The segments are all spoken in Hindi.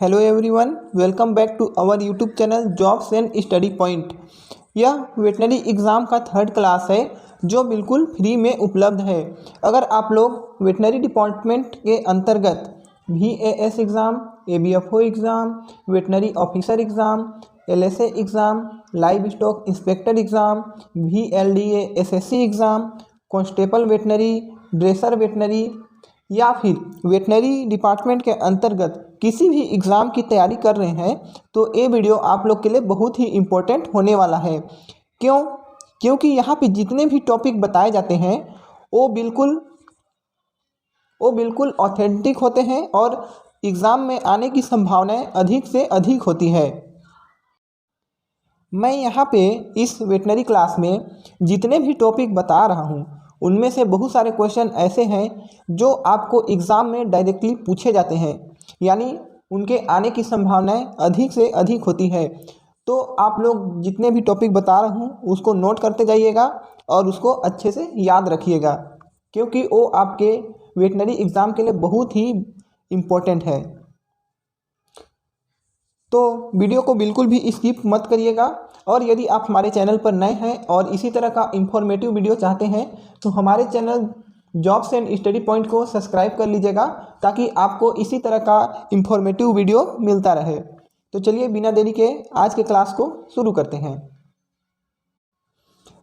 Hello everyone, welcome back to our YouTube channel jobs and study point. यह वेटनरी एग्ज़ाम का थर्ड क्लास है जो बिल्कुल फ्री में उपलब्ध है। अगर आप लोग वेटनरी डिपार्टमेंट के अंतर्गत VAS exam, ABFO exam, veterinary officer exam, LSA exam, live stock inspector exam, VLDA SSC exam, constable veterinary, dresser veterinary या फिर वेटनरी डिपार्टमेंट के अंतर्गत किसी भी एग्ज़ाम की तैयारी कर रहे हैं तो ये वीडियो आप लोग के लिए बहुत ही इम्पोर्टेंट होने वाला है। क्योंकि यहाँ पे जितने भी टॉपिक बताए जाते हैं वो बिल्कुल ऑथेंटिक होते हैं और एग्ज़ाम में आने की संभावनाएं अधिक से अधिक होती है। मैं यहाँ पे इस वेटनरी क्लास में जितने भी टॉपिक बता रहा हूँ उनमें से बहुत सारे क्वेश्चन ऐसे हैं जो आपको एग्ज़ाम में डायरेक्टली पूछे जाते हैं, यानी उनके आने की संभावनाएं अधिक से अधिक होती है। तो आप लोग जितने भी टॉपिक बता रहा हूँ उसको नोट करते जाइएगा और उसको अच्छे से याद रखिएगा, क्योंकि वो आपके वेटनरी एग्ज़ाम के लिए बहुत ही इम्पोर्टेंट है। तो वीडियो को बिल्कुल भी स्किप मत करिएगा। और यदि आप हमारे चैनल पर नए हैं और इसी तरह का इंफॉर्मेटिव वीडियो चाहते हैं तो हमारे channel jobs and study point को सब्सक्राइब कर लीजिएगा, ताकि आपको इसी तरह का इंफॉर्मेटिव वीडियो मिलता रहे। तो चलिए बिना देरी के आज के क्लास को शुरू करते हैं।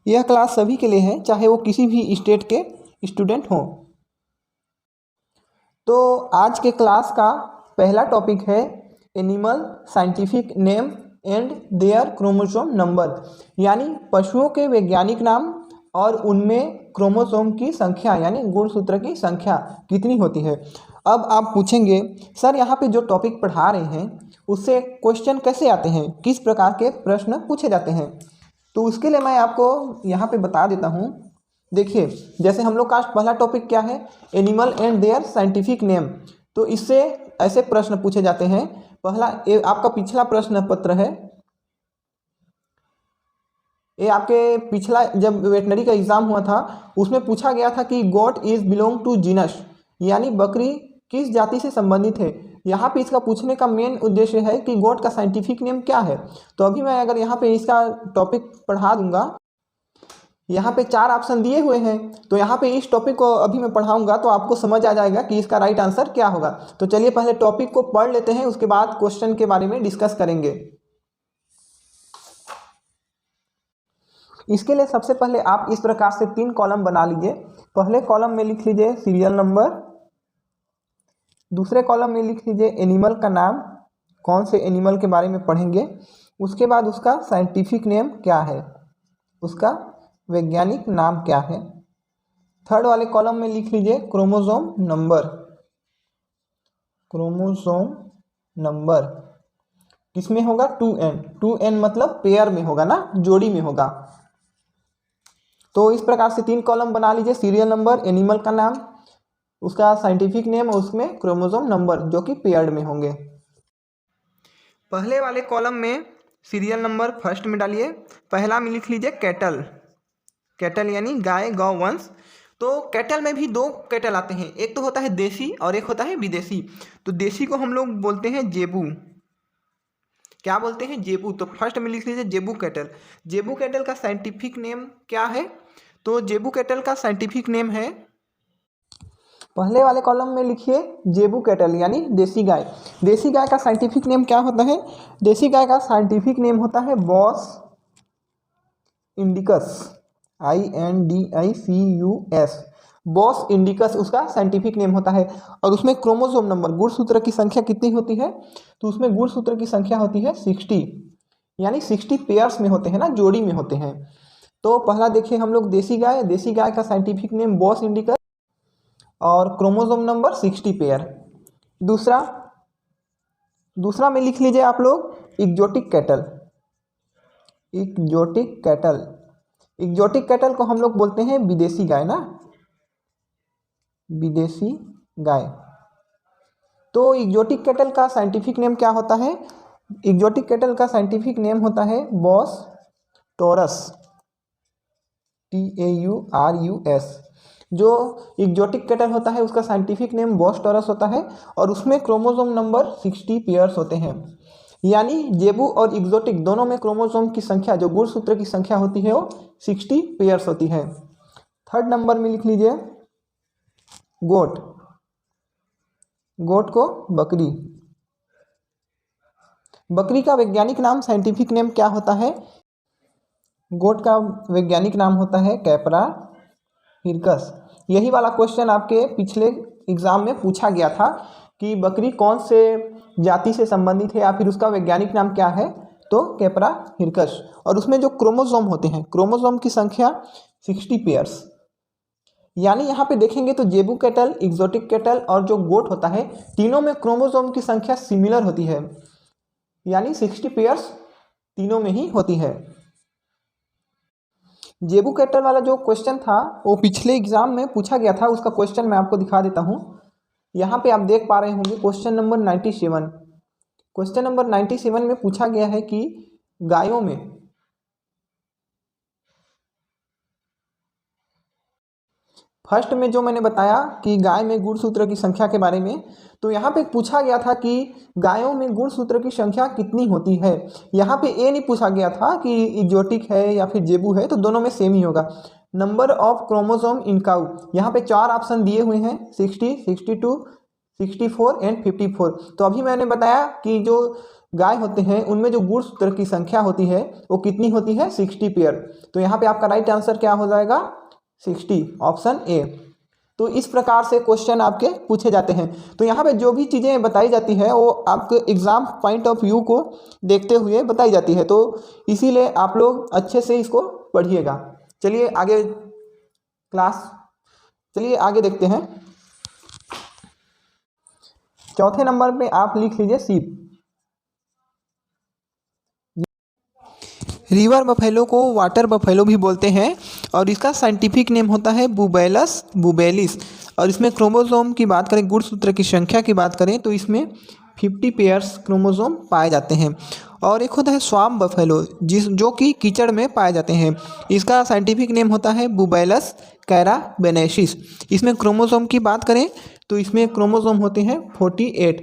यह क्लास सभी के लिए है, चाहे वो किसी भी स्टेट के स्टूडेंट हों। तो आज के क्लास का पहला टॉपिक है animal scientific name and their chromosome number, यानी पशुओं के वैज्ञानिक नाम और उनमें क्रोमोसोम की संख्या यानी गुणसूत्र की संख्या कितनी होती है। अब आप पूछेंगे सर यहाँ पे जो टॉपिक पढ़ा रहे हैं उससे क्वेश्चन कैसे आते हैं, किस प्रकार के प्रश्न पूछे जाते हैं। तो उसके लिए मैं आपको यहाँ पे बता देता हूँ। देखिए, जैसे हम लोग का पहला टॉपिक क्या है, animal and their scientific name. तो इससे ऐसे प्रश्न पूछे जाते हैं। पहला ये आपका पिछला प्रश्न पत्र है, ये आपके पिछला जब वेटनरी का एग्जाम हुआ था उसमें पूछा गया था कि गोट इज बिलोंग टू जीनस, यानी बकरी किस जाति से संबंधित है। यहाँ पे इसका पूछने का मेन उद्देश्य है कि गोट का साइंटिफिक नेम क्या है। तो अभी मैं अगर यहाँ पे इसका टॉपिक पढ़ा दूंगा, यहाँ पे 4 ऑप्शन दिए हुए हैं, तो यहाँ पे इस टॉपिक को अभी मैं पढ़ाऊंगा तो आपको समझ आ जाएगा कि इसका राइट आंसर क्या होगा। तो चलिए पहले टॉपिक को पढ़ लेते हैं, उसके बाद क्वेश्चन के बारे में डिस्कस करेंगे। इसके लिए सबसे पहले आप इस प्रकार से 3 कॉलम बना लीजिए। पहले कॉलम में लिख लीजिए सीरियल नंबर, दूसरे कॉलम में लिख लीजिए एनिमल का नाम, कौन से एनिमल के बारे में पढ़ेंगे, उसके बाद उसका साइंटिफिक नेम क्या है, उसका वैज्ञानिक नाम क्या है। थर्ड वाले कॉलम में लिख लीजिए क्रोमोसोम नंबर। क्रोमोसोम नंबर किसमें होगा, 2n। 2n मतलब पेयर में होगा ना, जोड़ी में होगा। तो इस प्रकार से 3 कॉलम बना लीजिए, सीरियल नंबर, एनिमल का नाम, उसका साइंटिफिक नेम और उसमें क्रोमोसोम नंबर जो कि पेयर्ड में होंगे। पहले वाले कॉलम में सीरियल नंबर फर्स्ट में डालिए। पहला में लिख लीजिए कैटल। कैटल यानी गाय गौ वंश। तो कैटल में भी 2 कैटल आते हैं, एक तो होता है देसी और एक होता है विदेशी। तो देसी को हम लोग बोलते हैं जेबू। क्या बोलते हैं, जेबू। तो फर्स्ट में लिख लीजिए जेबू कैटल। जेबू कैटल का साइंटिफिक नेम क्या है, तो जेबू कैटल का साइंटिफिक नेम है, पहले वाले कॉलम में लिखिए जेबू कैटल यानी देसी गाय। देसी गाय का साइंटिफिक नेम क्या होता है, देसी गाय का साइंटिफिक नेम होता है Bos indicus, INDICUS, Bos indicus उसका साइंटिफिक नेम होता है। और उसमें क्रोमोसोम नंबर, गुणसूत्र की संख्या कितनी होती है, तो उसमें गुणसूत्र की संख्या होती है 60, यानी 60 पेयर्स में होते हैं ना, जोड़ी में होते हैं। तो पहला देखिए हम लोग देसी गाय का साइंटिफिक नेम बॉस इंडिकस और क्रोमोसोम नंबर 60 पेयर। दूसरा में लिख लीजिए आप लोग एक्जोटिक कैटल। एक्जोटिक कैटल को हम लोग बोलते हैं विदेशी गाय ना, विदेशी गाय। तो एक्जोटिक कैटल का साइंटिफिक नेम क्या होता है, एक्जोटिक कैटल का साइंटिफिक नेम होता है बॉस टॉरस, TAURUS। जो एग्जोटिक कैटल होता है उसका साइंटिफिक नेम बॉस टॉरस होता है और उसमें क्रोमोसोम नंबर 60 पेयर्स होते हैं। यानी जेबू और एग्जोटिक दोनों में क्रोमोसोम की संख्या, जो गुणसूत्र की संख्या होती है वो 60 पेयर्स होती है। थर्ड नंबर में लिख लीजिए गोट। गोट को बकरी। बकरी का वैज्ञानिक नाम, साइंटिफिक नेम क्या होता है? गोट का वैज्ञानिक नाम होता है कैपरा हिरकस। यही वाला क्वेश्चन आपके पिछले एग्जाम में पूछा गया था कि बकरी कौन से जाति से संबंधित है या फिर उसका वैज्ञानिक नाम क्या है, तो कैपरा हिरकस। और उसमें जो क्रोमोसोम होते हैं, क्रोमोसोम की संख्या 60 पेयर्स। यानी यहाँ पे देखेंगे तो जेबू कैटल, एग्जोटिक कैटल और जो गोट होता है, तीनों में क्रोमोसोम की संख्या सिमिलर होती है, यानी 60 पेयर्स तीनों में ही होती है। जेबू कैटल वाला जो क्वेश्चन था वो पिछले एग्जाम में पूछा गया था, उसका क्वेश्चन मैं आपको दिखा देता हूँ। यहाँ पे आप देख पा रहे होंगे क्वेश्चन नंबर 97। क्वेश्चन नंबर 97 में पूछा गया है कि गायों में फर्स्ट में जो मैंने बताया कि गाय में गुणसूत्र की संख्या के बारे में, तो यहाँ पे पूछा गया था कि गायों में गुणसूत्र की संख्या कितनी होती है। यहाँ पे ये नहीं पूछा गया था कि एग्जोटिक है या फिर जेबू है, तो दोनों में सेम ही होगा। Number of chromosome in cow, यहाँ पे 4 ऑप्शन दिए हुए हैं, 60, 62, 64 एंड 54। तो अभी मैंने बताया कि जो गाय होते हैं उनमें जो गुणसूत्र की संख्या होती है वो कितनी होती है, 60 पेयर। तो यहाँ पे आपका राइट आंसर क्या हो जाएगा, 60, ऑप्शन ए। तो इस प्रकार से क्वेश्चन आपके पूछे जाते हैं। तो यहाँ पे जो भी चीज़ें बताई जाती है वो आपके एग्जाम पॉइंट ऑफ व्यू को देखते हुए बताई जाती है, तो इसीलिए आप लोग अच्छे से इसको पढ़िएगा। चलिए आगे चलिए आगे देखते हैं। चौथे नंबर पे आप लिख लीजिए सीप। रिवर बफेलो को वाटर बफेलो भी बोलते हैं और इसका साइंटिफिक नेम होता है बुबैलस बुबेलिस। और इसमें क्रोमोसोम की बात करें, गुणसूत्र की संख्या की बात करें, तो इसमें 50 पेयर्स क्रोमोसोम पाए जाते हैं। और एक होता है स्वाम बफेलो, जो कि कीचड़ में पाए जाते हैं। इसका साइंटिफिक नेम होता है बुबैलस कैराबेनेसिस। इसमें क्रोमोसोम की बात करें तो इसमें क्रोमोसोम होते हैं 48।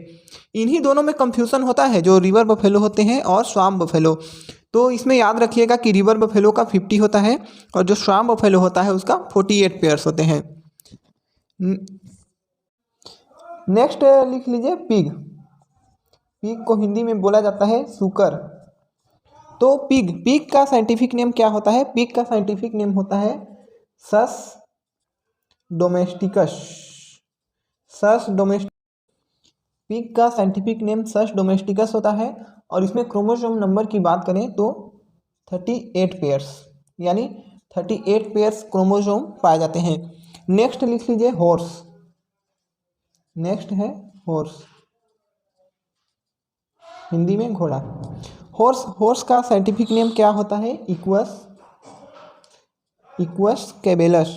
इन्हीं दोनों में कंफ्यूजन होता है, जो रिवर बफेलो होते हैं और स्वाम बफेलो। तो इसमें याद रखिएगा कि रिवर बफेलो का 50 होता है और जो स्वाम बफेलो होता है उसका 48 पेयर्स होते हैं। नेक्स्ट लिख लीजिए पिग। पिग को हिंदी में बोला जाता है सूकर। तो पिग का साइंटिफिक नेम क्या होता है? पिग का साइंटिफिक नेम होता है सस डोमेस्टिकस। पिग का साइंटिफिक नेम सस डोमेस्टिकस होता है और इसमें क्रोमोसोम नंबर की बात करें तो 38 पेयर्स, यानी 38 पेयर्स क्रोमोसोम पाए जाते हैं। नेक्स्ट लिख लीजिए हॉर्स। नेक्स्ट है हॉर्स, हिंदी में घोड़ा। हॉर्स का साइंटिफिक नेम क्या होता है? इक्वस कैबेलस।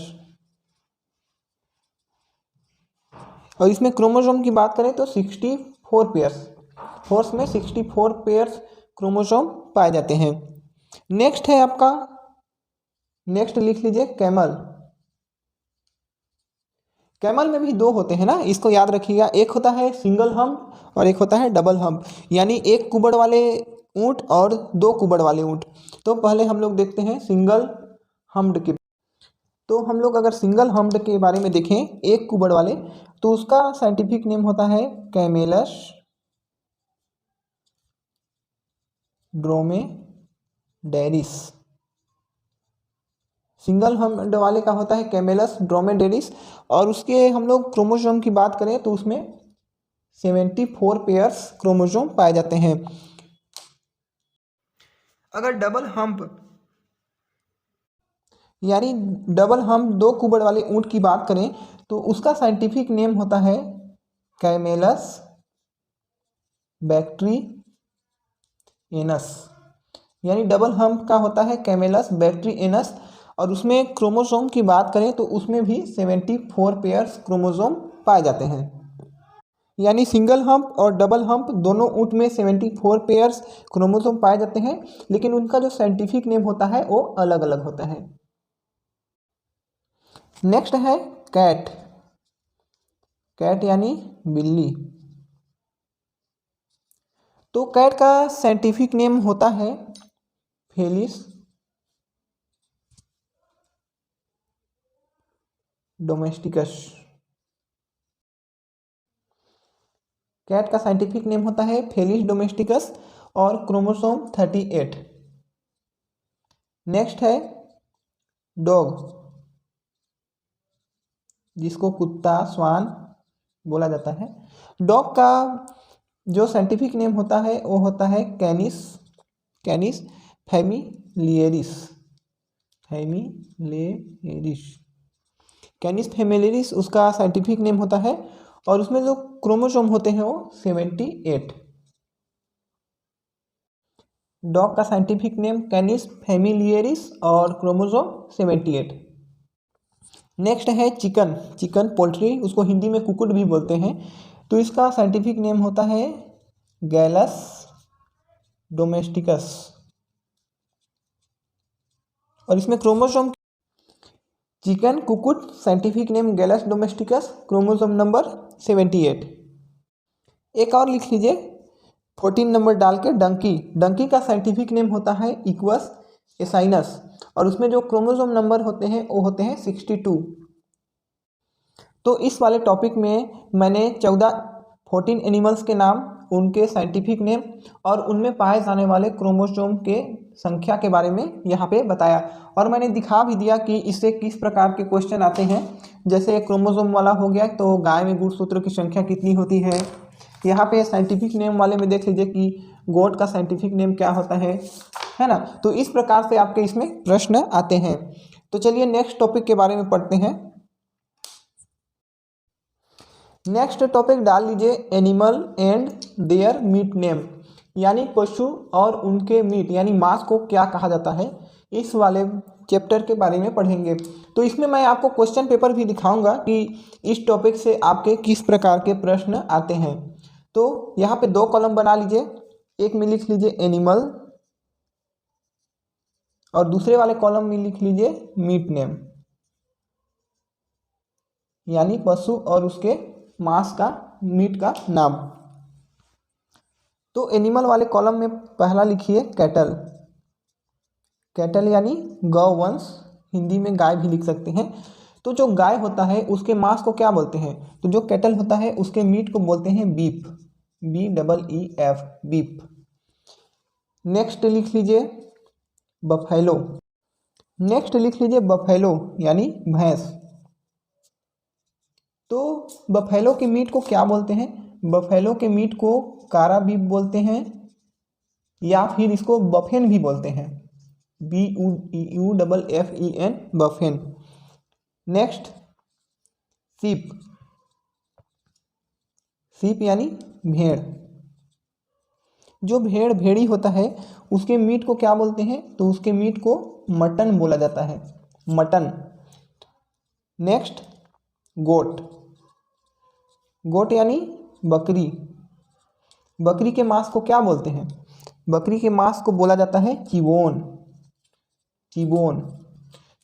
और इसमें क्रोमोसोम की बात करें तो 64 पेयर्स। हॉर्स में 64 पेयर्स क्रोमोसोम पाए जाते हैं। नेक्स्ट है आपका, नेक्स्ट लिख लीजिए कैमल। कैमल में भी 2 होते हैं ना, इसको याद रखिएगा। एक होता है सिंगल हम्प और एक होता है डबल हम्प, यानी 1 कुबड़ वाले ऊँट और 2 कुबड़ वाले ऊँट। तो पहले हम लोग देखते हैं सिंगल हम्प्ड के। तो हम लोग अगर सिंगल हम्प्ड के बारे में देखें, 1 कुबड़ वाले, तो उसका साइंटिफिक नेम होता है कैमेलस ड्रोमेडेरिस। सिंगल हम्प्ड वाले का होता है कैमेलस ड्रोमेडेरिस। और उसके हम लोग क्रोमोसोम की बात करें तो उसमें 74 पेयर्स क्रोमोसोम पाए जाते हैं। अगर डबल हम्प यानी डबल हम्प 2 कुबड़ वाले ऊँट की बात करें तो उसका साइंटिफिक नेम होता है कैमेलस बैक्ट्रियनस। यानी डबल हम्प का होता है कैमेलस बैक्ट्रियनस। और उसमें क्रोमोसोम की बात करें तो उसमें भी 74 पेयर्स क्रोमोसोम पाए जाते हैं। यानी सिंगल हम्प और डबल हम्प दोनों ऊँट में 74 पेयर्स क्रोमोसोम पाए जाते हैं, लेकिन उनका जो साइंटिफिक नेम होता है वो अलग अलग होता है। नेक्स्ट है कैट, कैट यानी बिल्ली। तो कैट का साइंटिफिक नेम होता है फेलिस डोमेस्टिकस। कैट का साइंटिफिक नेम होता है फेलिस डोमेस्टिकस और क्रोमोसोम 38। नेक्स्ट है डॉग, जिसको कुत्ता स्वान बोला जाता है। डॉग का जो साइंटिफिक नेम होता है वो होता है कैनिस, कैनिस फैमिलियरिस, फैमिलियरिस, कैनिस फैमिलियरिस उसका साइंटिफिक नेम होता है। और उसमें जो क्रोमोसोम होते हैं वो 78। डॉग का साइंटिफिक नेम कैनिस फैमिलियरिस और क्रोमोसोम 78। नेक्स्ट है चिकन, चिकन पोल्ट्री, उसको हिंदी में कुकुट भी बोलते हैं। तो इसका साइंटिफिक नेम होता है गैलस डोमेस्टिकस। और इसमें क्रोमोसोम, चिकन कुकुट scientific name Gallus domesticus, chromosome number 78। एक और लिख लीजिए 14 नंबर डाल के डंकी, डंकी का साइंटिफिक नेम होता है इक्वस एसाइनस और उसमें जो क्रोमोसोम नंबर होते हैं वो होते हैं 62। तो इस वाले टॉपिक में मैंने 14 एनिमल्स के नाम, उनके साइंटिफिक नेम और उनमें पाए जाने वाले क्रोमोसोम के संख्या के बारे में यहाँ पे बताया। और मैंने दिखा भी दिया कि इससे किस प्रकार के क्वेश्चन आते हैं। जैसे क्रोमोसोम वाला हो गया तो गाय में गुणसूत्रों की संख्या कितनी होती है। यहाँ पे साइंटिफिक नेम वाले में देख लीजिए कि गोट का साइंटिफिक नेम क्या होता है ना। तो इस प्रकार से आपके इसमें प्रश्न आते हैं। तो चलिए नेक्स्ट टॉपिक के बारे में पढ़ते हैं। नेक्स्ट टॉपिक डाल लीजिए animal and there meet name, यानी पशु और उनके मीट यानी मांस को क्या कहा जाता है, इस वाले चैप्टर के बारे में पढ़ेंगे। तो इसमें मैं आपको क्वेश्चन पेपर भी दिखाऊंगा कि इस टॉपिक से आपके किस प्रकार के प्रश्न आते हैं। तो यहाँ पे 2 कॉलम बना लीजिए, एक में लिख लीजिए एनिमल और दूसरे वाले कॉलम में लिख लीजिए मीट नेम, यानी पशु और उसके मांस का, मीट का नाम। तो एनिमल वाले कॉलम में पहला लिखिए कैटल, कैटल यानी गौवंश, हिंदी में गाय भी लिख सकते हैं। तो जो गाय होता है उसके मांस को क्या बोलते हैं, तो जो कैटल होता है उसके मीट को बोलते हैं बीफ, BEEF, बीफ। नेक्स्ट लिख लीजिए बफेलो, नेक्स्ट लिख लीजिए बफेलो यानी भैंस। तो बफेलो के मीट को क्या बोलते हैं, बफेलो के मीट को कारा बीफ बोलते हैं या फिर इसको बफेन भी बोलते हैं, BUFFEN, बफेन। नेक्स्ट सीप, सीप यानी भेड़। जो भेड़ भेड़ी होता है उसके मीट को क्या बोलते हैं, तो उसके मीट को मटन बोला जाता है, मटन। नेक्स्ट गोट, गोट यानी बकरी, बकरी के मांस को क्या बोलते हैं, बकरी के मांस को बोला जाता है चिबोन, चिबोन।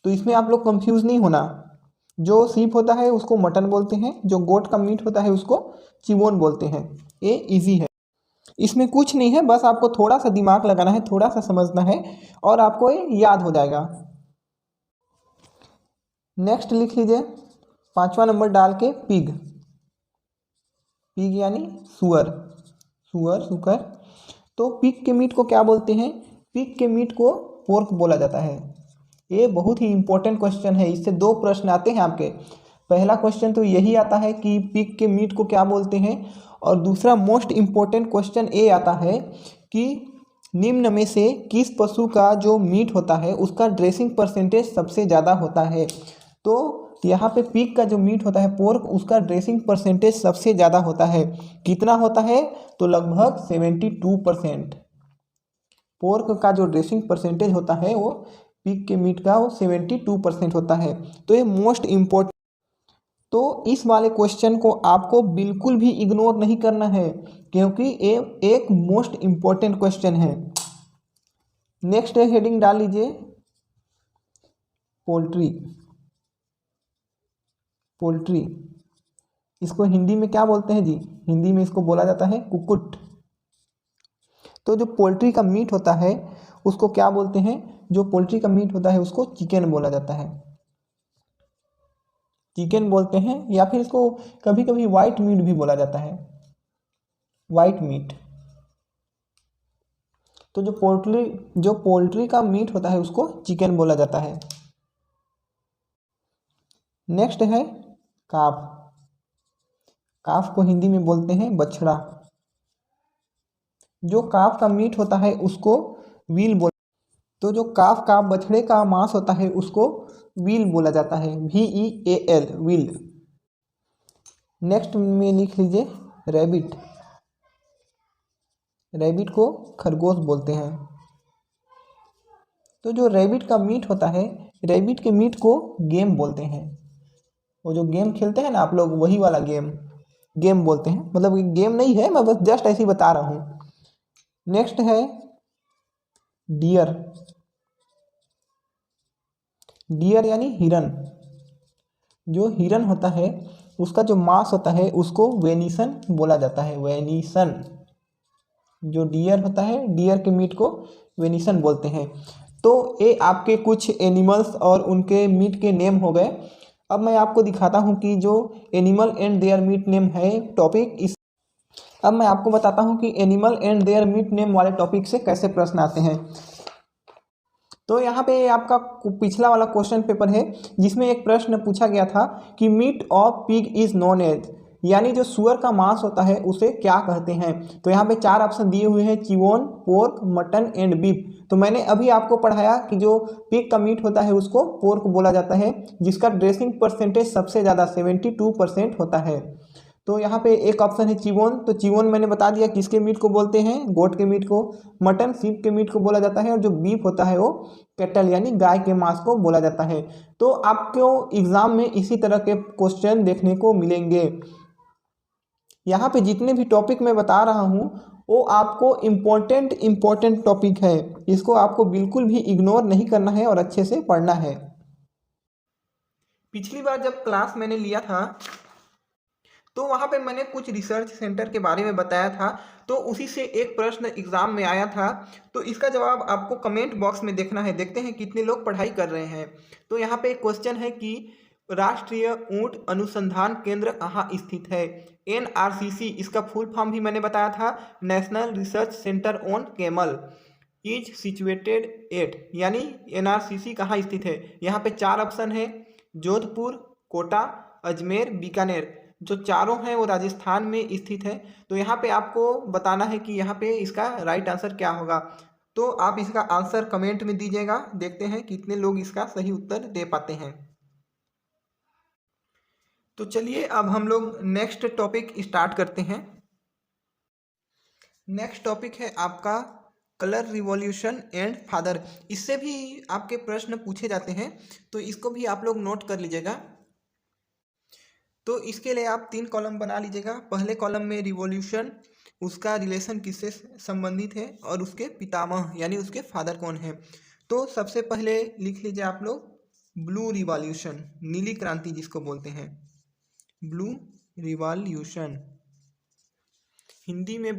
तो इसमें आप लोग कंफ्यूज नहीं होना, जो सीप होता है उसको मटन बोलते हैं, जो गोट का मीट होता है उसको चिबोन बोलते हैं। ये इजी है, इसमें कुछ नहीं है, बस आपको थोड़ा सा दिमाग लगाना है, थोड़ा सा समझना है और आपको ये याद हो जाएगा। नेक्स्ट लिख लीजिए 5वां नंबर डाल के पिग, पिग यानी सुअर, सुअर सुकर। तो पिग के मीट को क्या बोलते हैं, पिग के मीट को पोर्क बोला जाता है। ये बहुत ही इंपॉर्टेंट क्वेश्चन है, इससे 2 प्रश्न आते हैं आपके। पहला क्वेश्चन तो यही आता है कि पिग के मीट को क्या बोलते हैं, और दूसरा मोस्ट इम्पोर्टेंट क्वेश्चन ये आता है कि निम्न में से किस पशु का जो मीट होता है उसका ड्रेसिंग परसेंटेज सबसे ज़्यादा होता है। तो यहाँ पे पिग का जो मीट होता है पोर्क, उसका ड्रेसिंग परसेंटेज सबसे ज़्यादा होता है। कितना होता है, तो लगभग 72%। पोर्क का जो ड्रेसिंग परसेंटेज होता है वो पिग के मीट का वो 72% होता है। तो ये मोस्ट इम्पोर्टेंट, तो इस वाले क्वेश्चन को आपको बिल्कुल भी इग्नोर नहीं करना है क्योंकि ये एक मोस्ट इम्पोर्टेंट क्वेश्चन है। नेक्स्ट हेडिंग डाल लीजिए पोल्ट्री, पोल्ट्री, इसको हिंदी में क्या बोलते हैं जी? हिंदी में इसको बोला जाता है कुक्कुट। तो जो पोल्ट्री का मीट होता है उसको क्या बोलते हैं? जो पोल्ट्री का मीट होता है उसको चिकन बोला जाता है, चिकन बोलते हैं, या फिर इसको कभी कभी वाइट मीट भी बोला जाता है, वाइट मीट। तो जो पोल्ट्री का मीट होता है उसको चिकन बोला जाता है। नेक्स्ट है काफ, काफ को हिंदी में बोलते हैं बछड़ा। जो काफ का मीट होता है उसको व्हील बोल, तो जो काफ का बछड़े का मांस होता है उसको व्हील बोला जाता है, VEAL, व्हील। नेक्स्ट में लिख लीजिए रैबिट, रैबिट को खरगोश बोलते हैं। तो जो रैबिट का मीट होता है, रैबिट के मीट को गेम बोलते हैं। वो जो गेम खेलते हैं ना आप लोग, वही वाला गेम, गेम बोलते हैं। मतलब ये गेम नहीं है, मैं बस जस्ट ऐसे ही बता रहा हूँ। नेक्स्ट है डियर, डियर यानी हिरन। जो हिरन होता है उसका जो मांस होता है उसको वेनिसन बोला जाता है, वेनिसन। जो डियर होता है, डियर के मीट को वेनिसन बोलते हैं। तो ये आपके कुछ एनिमल्स और उनके मीट के नेम हो गए। अब मैं आपको दिखाता हूँ कि जो animal and there meet name है टॉपिक, इस अब मैं आपको बताता हूँ कि animal and there meet name वाले टॉपिक से कैसे प्रश्न आते हैं। तो यहाँ पे आपका पिछला वाला क्वेश्चन पेपर है जिसमें एक प्रश्न पूछा गया था कि meat of pig is known as, यानी जो सुअर का मांस होता है उसे क्या कहते हैं। तो यहाँ पे 4 ऑप्शन दिए हुए हैं, चिवोन, पोर्क, मटन एंड बीफ। तो मैंने अभी आपको पढ़ाया कि जो पिग का मीट होता है उसको पोर्क बोला जाता है, जिसका ड्रेसिंग परसेंटेज सबसे ज़्यादा 72% होता है। तो यहाँ पे एक ऑप्शन है चिवोन, तो चिवोन मैंने बता दिया किसके मीट को बोलते हैं, गोट के मीट को। मटन सीप के मीट को बोला जाता है, और जो बीफ होता है वो कैटल यानी गाय के मांस को बोला जाता है। तो आपको एग्जाम में इसी तरह के क्वेश्चन देखने को मिलेंगे। यहाँ पे जितने भी टॉपिक मैं बता रहा हूँ वो आपको इम्पोर्टेंट टॉपिक है, इसको आपको बिल्कुल भी इग्नोर नहीं करना है और अच्छे से पढ़ना है। पिछली बार जब क्लास मैंने लिया था तो वहाँ पे मैंने कुछ रिसर्च सेंटर के बारे में बताया था, तो उसी से एक प्रश्न एग्जाम में आया था। तो इसका जवाब आपको कमेंट बॉक्स में देखना है, देखते हैं कितने लोग पढ़ाई कर रहे हैं। तो यहाँ पे एक क्वेश्चन है कि राष्ट्रीय ऊंट अनुसंधान केंद्र कहाँ स्थित है। NRCC, इसका फुल फॉर्म भी मैंने बताया था, national research centre on camel, is situated at, यानी NRCC कहाँ स्थित है। यहाँ पे 4 ऑप्शन है, जोधपुर, कोटा, अजमेर, बीकानेर। जो चारों हैं वो राजस्थान में स्थित है। तो यहाँ पे आपको बताना है कि यहाँ पे इसका राइट आंसर क्या होगा। तो आप इसका आंसर कमेंट में दीजिएगा, देखते हैं कितने लोग इसका सही उत्तर दे पाते हैं। तो चलिए अब हम लोग नेक्स्ट टॉपिक स्टार्ट करते हैं। नेक्स्ट टॉपिक है आपका कलर रिवॉल्यूशन एंड फादर। इससे भी आपके प्रश्न पूछे जाते हैं, तो इसको भी आप लोग नोट कर लीजिएगा। तो इसके लिए आप 3 कॉलम बना लीजिएगा। पहले कॉलम में रिवॉल्यूशन, उसका रिलेशन किससे संबंधित है, और उसके पितामह यानी उसके फादर कौन है। तो सबसे पहले लिख लीजिए आप लोग ब्लू रिवॉल्यूशन, नीली क्रांति जिसको बोलते हैं, ब्लू रिवॉल्यूशन। हिंदी में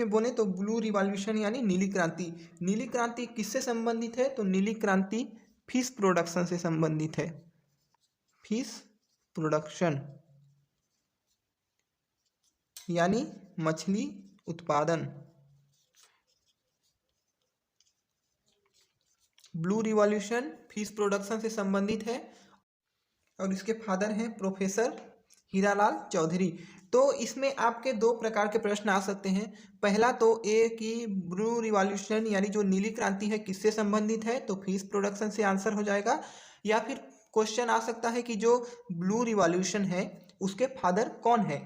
बोले तो ब्लू रिवॉल्यूशन यानी नीली क्रांति। नीली क्रांति किससे संबंधित है, तो नीली क्रांति फिश प्रोडक्शन से संबंधित है, फिश प्रोडक्शन यानी मछली उत्पादन। ब्लू रिवॉल्यूशन फिश प्रोडक्शन से संबंधित है, और इसके फादर हैं प्रोफेसर हीरालाल चौधरी। तो इसमें आपके 2 प्रकार के प्रश्न आ सकते हैं। पहला तो ये कि ब्लू रिवॉल्यूशन यानी जो नीली क्रांति है किससे संबंधित है, तो फिश प्रोडक्शन से आंसर हो जाएगा। या फिर क्वेश्चन आ सकता है कि जो ब्लू रिवॉल्यूशन है उसके फादर कौन है,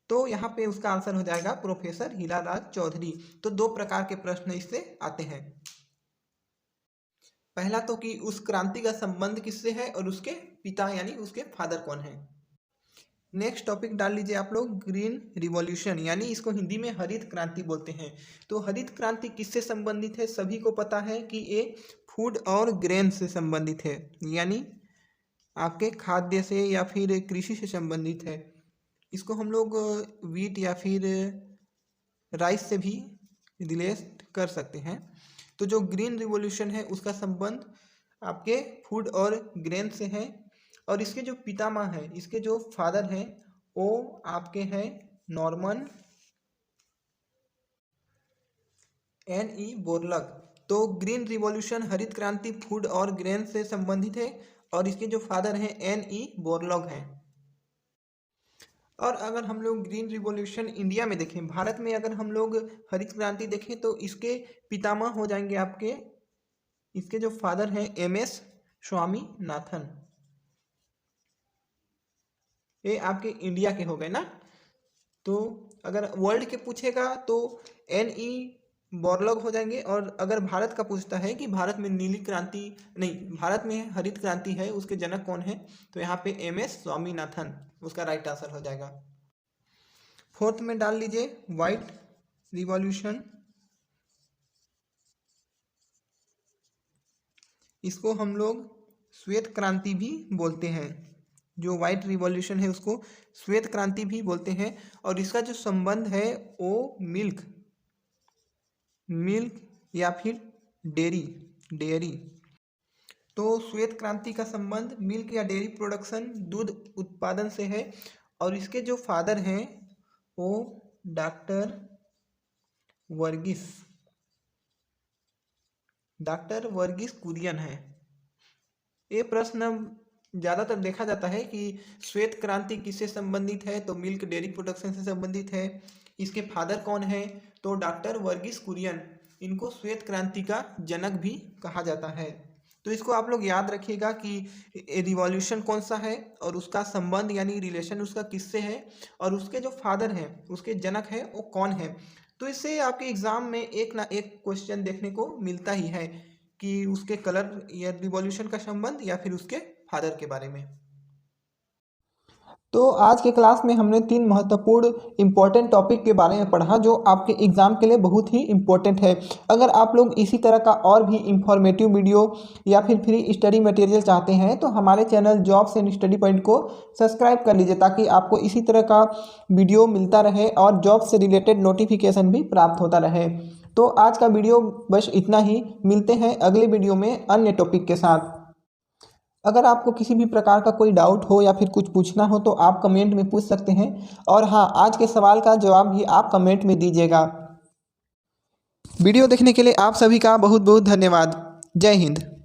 तो यहाँ पे उसका आंसर हो जाएगा प्रोफेसर हीरालाल चौधरी। तो 2 प्रकार के प्रश्न इससे आते हैं। पहला तो कि उस क्रांति का संबंध किससे है, और उसके पिता यानी उसके फादर कौन है। नेक्स्ट टॉपिक डाल लीजिए आप लोग ग्रीन रिवॉल्यूशन, यानी इसको हिंदी में हरित क्रांति बोलते हैं। तो हरित क्रांति किससे संबंधित है, सभी को पता है कि ये फूड और ग्रेन से संबंधित है, यानी आपके खाद्य से या फिर कृषि से संबंधित है। इसको हम लोग वीट या फिर राइस से भी रिलेट कर सकते हैं। तो जो ग्रीन रिवॉल्यूशन है उसका संबंध आपके फूड और ग्रेन से है। और इसके जो पितामह हैं, इसके जो फादर हैं, वो आपके हैं नॉर्मन N.E. बोरलग। तो ग्रीन रिवॉल्यूशन हरित क्रांति फूड और ग्रेन से संबंधित है और इसके जो फादर हैं N.E. बोरलग हैं। और अगर हम लोग ग्रीन रिवॉल्यूशन इंडिया में देखें, भारत में अगर हम लोग हरित क्रांति देखें तो इसके पितामह हो जाएंगे आपके, इसके जो फादर हैं M.S. स्वामीनाथन। ये आपके इंडिया के हो गए ना। तो अगर वर्ल्ड के पूछेगा तो N.E. बोरलॉग हो जाएंगे। और अगर भारत का पूछता है कि भारत में नीली क्रांति नहीं, भारत में हरित क्रांति है, उसके जनक कौन है, तो यहाँ पे M.S. स्वामीनाथन उसका राइट आंसर हो जाएगा। फोर्थ में डाल लीजिए व्हाइट रिवॉल्यूशन। इसको हम लोग श्वेत क्रांति भी बोलते हैं। जो व्हाइट रिवॉल्यूशन है उसको श्वेत क्रांति भी बोलते हैं। और इसका जो संबंध है वो मिल्क या फिर डेयरी। तो श्वेत क्रांति का संबंध मिल्क या डेयरी प्रोडक्शन, दूध उत्पादन से है। और इसके जो फादर हैं वो डॉक्टर वर्गीस कुरियन है। ये प्रश्न ज़्यादातर देखा जाता है कि श्वेत क्रांति किससे संबंधित है, तो मिल्क डेयरी प्रोडक्शन से संबंधित है। इसके फादर कौन है, तो डॉक्टर वर्गीस कुरियन। इनको श्वेत क्रांति का जनक भी कहा जाता है। तो इसको आप लोग याद रखिएगा कि रिवॉल्यूशन कौन सा है और उसका संबंध यानी रिलेशन उसका किससे है, और उसके जो फादर हैं, उसके जनक हैं, वो कौन है। तो इससे आपके एग्जाम में एक ना एक क्वेश्चन देखने को मिलता ही है कि उसके कलर या रिवॉल्यूशन का संबंध या फिर उसके फादर के बारे में। तो आज के क्लास में हमने 3 महत्वपूर्ण इम्पोर्टेंट टॉपिक के बारे में पढ़ा जो आपके एग्ज़ाम के लिए बहुत ही इम्पोर्टेंट है। अगर आप लोग इसी तरह का और भी इंफॉर्मेटिव वीडियो या फिर फ्री स्टडी मटेरियल चाहते हैं तो हमारे channel jobs and study point को सब्सक्राइब कर लीजिए, ताकि आपको इसी तरह का वीडियो मिलता रहे और जॉब से रिलेटेड नोटिफिकेशन भी प्राप्त होता रहे। तो आज का वीडियो बस इतना ही। मिलते हैं अगले वीडियो में अन्य टॉपिक के साथ। अगर आपको किसी भी प्रकार का कोई डाउट हो या फिर कुछ पूछना हो तो आप कमेंट में पूछ सकते हैं। और हाँ, आज के सवाल का जवाब भी आप कमेंट में दीजिएगा। वीडियो देखने के लिए आप सभी का बहुत बहुत धन्यवाद। जय हिंद।